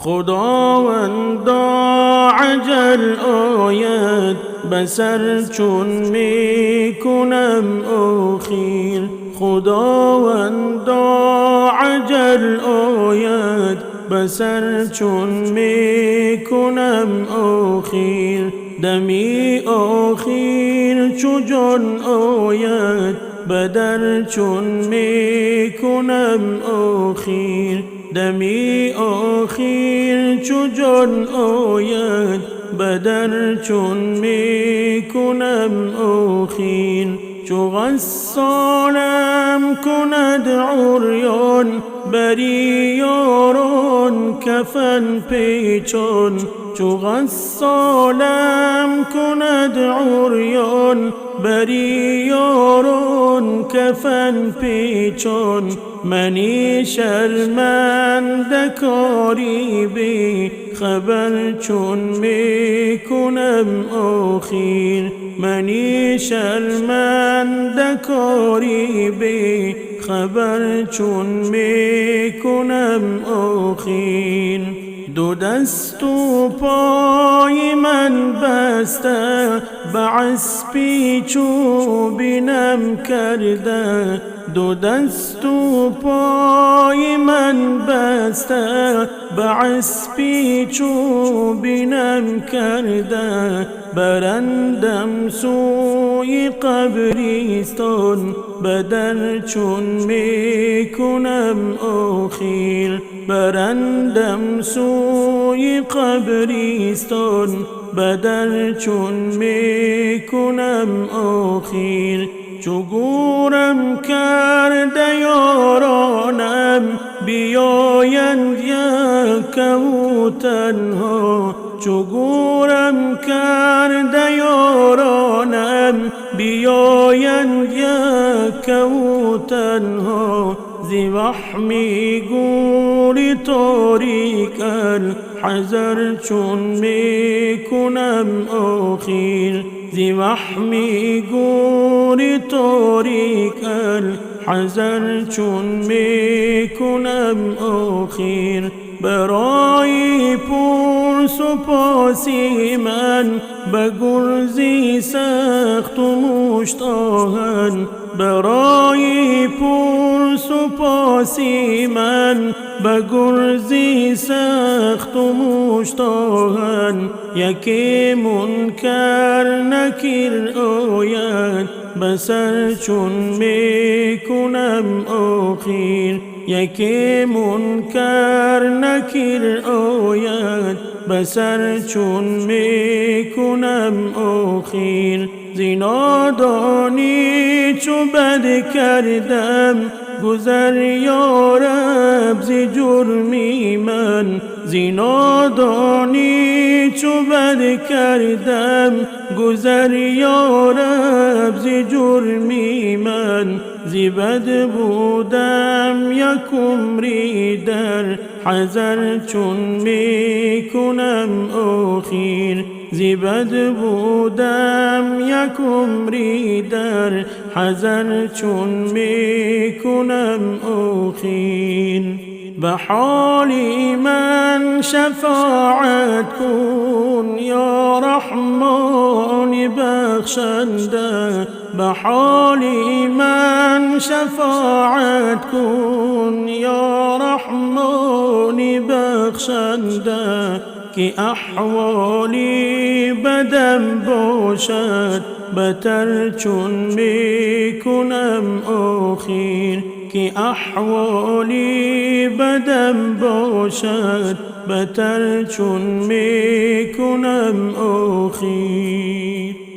خداوندا عجل آید بسر چون می کنم آخیر. خداوندا عجل آید بسر چون می کنم آخیر. دمی آخیر چو جان آید بدر چون می کنم آخیر. دمی آخیر چو جان آید بدر چون می کنم آخیر. چو غسالم کند عریان بری یاران کفن پیچان. چو غسالم کند عریان بری یاران کفن پیچان. منی شرمنده کاری بی خبر چون می کنم آخیر. منی شرمنده کاری بی خبر چون می کنم آخیر. دو دست و پای من بسته به اسبی چوبینم کرده. دو دست و پای من بسته به اسبی چوبینم کرده. برندم سوی قبرستان بدر چون می کنم آخیر. برندم سوی قبرستان بدر چون می کنم آخیر. چو گورم کرده یارانم بیایند یک و تنها. چو گورم کرده یارانم بیایند یک و تنها. زی وحمی گوری تاریک الحذر چون می کنم آخیر. زی وحمی گوری تاریک الحذر چون می کنم آخیر. برای پرس و پاسی من به گرزی سخت و مشت آهن. برای پرس و پاسی من به گرزی سخت و مشت آهن. یکی منکر نکیر آید بسر چون می کنم آخیر. یکی منکر نکیر آید بسر چون می کنم آخیر. زی نادانی چو بد کردم گذر یا رب زی جرمی من. زی نادانی چو بد کردم گذر یا رب زی جرمی من. زی بد بودم یک عمری در حذر چون می کنم آخیر. زی بد بودم یک عمری در حذر چون می کنم آخیر. به حالی من شفاعت کن یا رحمان بخشنده. به حالی من شفاعت کن یا رحمان بخشنده. که احوالی بدم باشد بتر چون می کنم آخیر. که احوالی بدم باشد بتر چون می کنم آخیر.